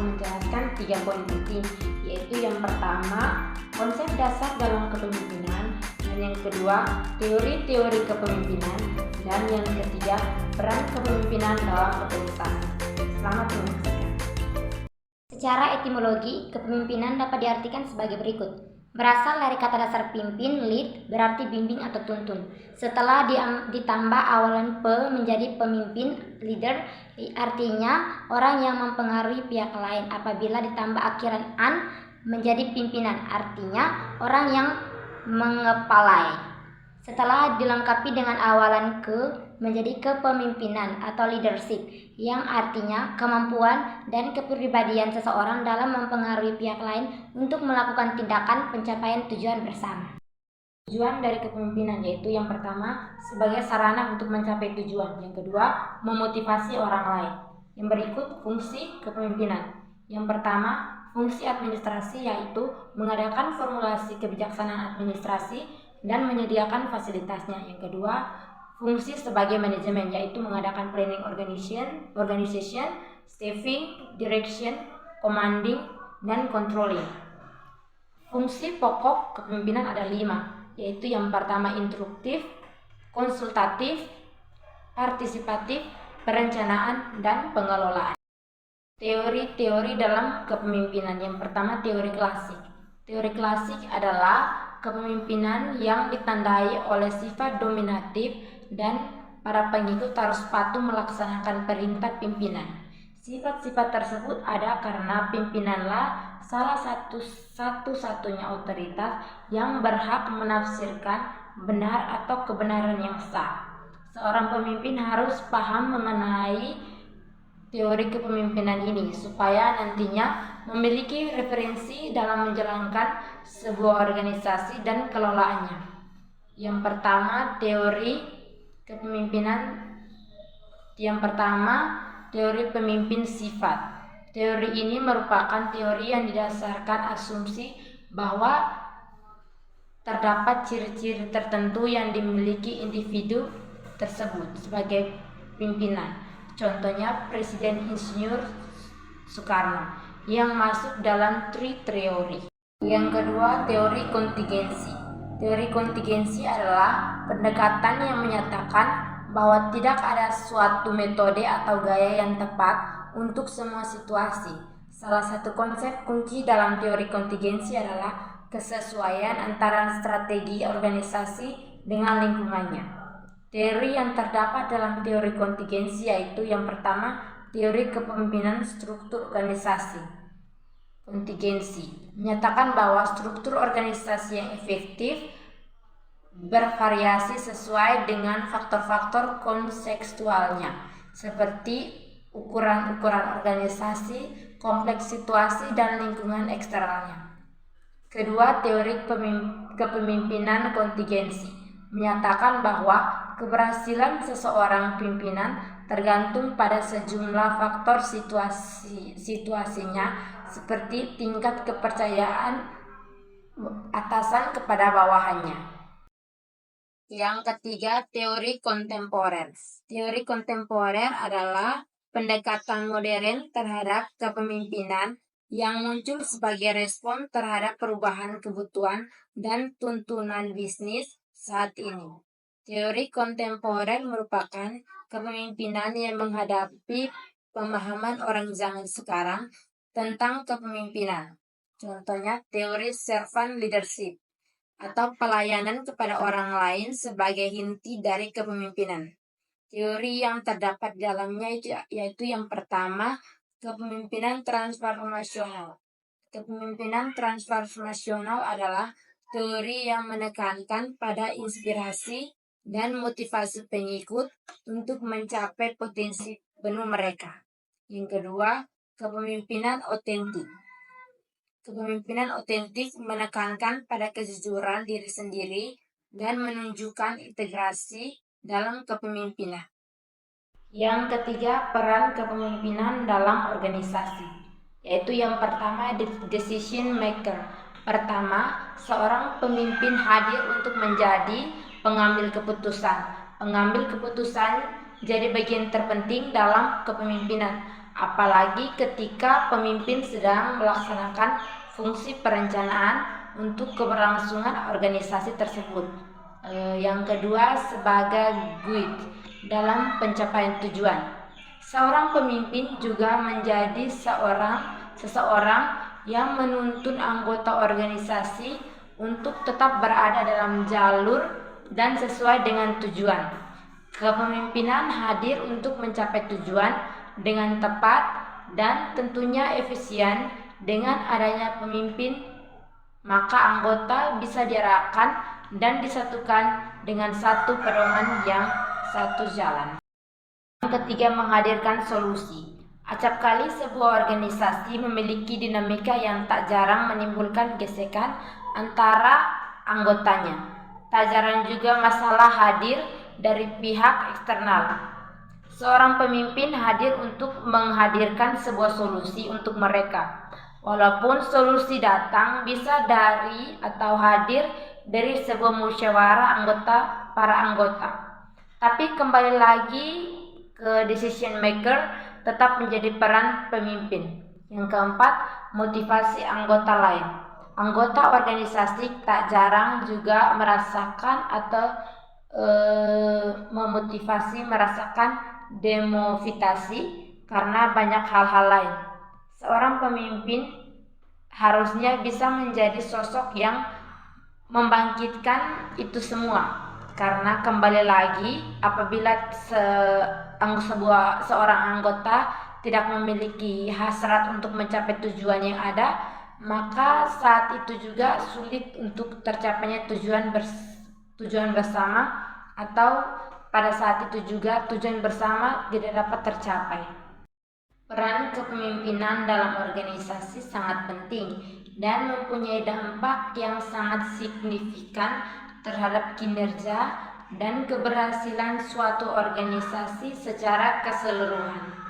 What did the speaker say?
menjelaskan 3 poin penting, yaitu yang pertama, konsep dasar dalam kepemimpinan, dan yang kedua, teori-teori kepemimpinan, dan yang ketiga, peran kepemimpinan dalam organisasi. Selamat menyaksikan. Secara etimologi, kepemimpinan dapat diartikan sebagai berikut. Berasal dari kata dasar pimpin, lead, berarti bimbing atau tuntun. Setelah ditambah awalan pe menjadi pemimpin, leader, artinya orang yang mempengaruhi pihak lain. Apabila ditambah akhiran an menjadi pimpinan, artinya orang yang mengepalai. Setelah dilengkapi dengan awalan ke menjadi kepemimpinan atau leadership, yang artinya kemampuan dan kepribadian seseorang dalam mempengaruhi pihak lain untuk melakukan tindakan pencapaian tujuan bersama. Tujuan dari kepemimpinan yaitu yang pertama, sebagai sarana untuk mencapai tujuan. Yang kedua, memotivasi orang lain. Yang berikut, fungsi kepemimpinan. Yang pertama, fungsi administrasi yaitu mengadakan formulasi kebijaksanaan administrasi dan menyediakan fasilitasnya. Yang kedua, fungsi sebagai manajemen yaitu mengadakan planning organization, staffing, direction, commanding, dan controlling. Fungsi pokok kepemimpinan ada 5, yaitu yang pertama instruktif, konsultatif, partisipatif, perencanaan, dan pengelolaan. Teori-teori dalam kepemimpinan. Yang pertama, teori klasik. Teori klasik adalah kepemimpinan yang ditandai oleh sifat dominatif dan para pengikut harus patuh melaksanakan perintah pimpinan. Sifat-sifat tersebut ada karena pimpinanlah salah satu-satunya otoritas yang berhak menafsirkan benar atau kebenaran yang sah. Seorang pemimpin harus paham mengenai teori kepemimpinan ini supaya nantinya memiliki referensi dalam menjalankan sebuah organisasi dan kelolaannya. Yang pertama, teori kepemimpinan. Yang pertama, teori pemimpin sifat. Teori ini merupakan teori yang didasarkan asumsi bahwa terdapat ciri-ciri tertentu yang dimiliki individu tersebut sebagai pimpinan. Contohnya Presiden Insinyur Soekarno yang masuk dalam teori. Yang kedua, teori kontingensi. Teori kontingensi adalah pendekatan yang menyatakan bahwa tidak ada suatu metode atau gaya yang tepat untuk semua situasi. Salah satu konsep kunci dalam teori kontingensi adalah kesesuaian antara strategi organisasi dengan lingkungannya. Teori yang terdapat dalam teori kontingensi yaitu yang pertama, teori kepemimpinan struktur organisasi. Kontingensi menyatakan bahwa struktur organisasi yang efektif bervariasi sesuai dengan faktor-faktor kontekstualnya, seperti ukuran-ukuran organisasi, kompleks situasi, dan lingkungan eksternalnya. Kedua, teori kepemimpinan kontingensi menyatakan bahwa keberhasilan seseorang pimpinan tergantung pada sejumlah faktor situasinya, seperti tingkat kepercayaan atasan kepada bawahannya. Yang ketiga, teori kontemporer. Teori kontemporer adalah pendekatan modern terhadap kepemimpinan yang muncul sebagai respon terhadap perubahan kebutuhan dan tuntunan bisnis saat ini. Teori kontemporer merupakan kepemimpinan yang menghadapi pemahaman orang zaman sekarang tentang kepemimpinan. Contohnya teori servant leadership atau pelayanan kepada orang lain sebagai inti dari kepemimpinan. Teori yang terdapat di dalamnya yaitu yang pertama, kepemimpinan transformasional. Kepemimpinan transformasional adalah teori yang menekankan pada inspirasi dan motivasi pengikut untuk mencapai potensi penuh mereka. Yang kedua, kepemimpinan otentik. Kepemimpinan otentik menekankan pada kejujuran diri sendiri dan menunjukkan integrasi dalam kepemimpinan. Yang ketiga, peran kepemimpinan dalam organisasi, yaitu yang pertama, decision maker. Pertama, seorang pemimpin hadir untuk menjadi pengambil keputusan. Pengambil keputusan jadi bagian terpenting dalam kepemimpinan. apalagi ketika pemimpin sedang melaksanakan fungsi perencanaan untuk keberlangsungan organisasi tersebut. Yang kedua, sebagai guide dalam pencapaian tujuan. Seorang pemimpin juga menjadi seseorang yang menuntun anggota organisasi untuk tetap berada dalam jalur dan sesuai dengan tujuan. Kepemimpinan hadir untuk mencapai tujuan dengan tepat dan tentunya efisien. Dengan adanya pemimpin, maka anggota bisa diarahkan dan disatukan dengan satu pedoman yang satu jalan. Yang ketiga, menghadirkan solusi. Acap kali sebuah organisasi memiliki dinamika yang tak jarang menimbulkan gesekan antara anggotanya. Tak jarang juga masalah hadir dari pihak eksternal. Seorang pemimpin hadir untuk menghadirkan sebuah solusi untuk mereka. Walaupun solusi datang bisa dari atau hadir dari sebuah musyawarah para anggota. Tapi kembali lagi ke decision maker tetap menjadi peran pemimpin. Yang keempat, motivasi anggota lain. Anggota organisasi tak jarang juga merasakan atau merasakan demotivasi karena banyak hal-hal lain. Seorang pemimpin harusnya bisa menjadi sosok yang membangkitkan itu semua. Karena kembali lagi, apabila seorang anggota tidak memiliki hasrat untuk mencapai tujuan yang ada, maka saat itu juga sulit untuk tercapainya tujuan bersama, atau pada saat itu juga tujuan bersama tidak dapat tercapai. Peran kepemimpinan dalam organisasi sangat penting dan mempunyai dampak yang sangat signifikan terhadap kinerja dan keberhasilan suatu organisasi secara keseluruhan.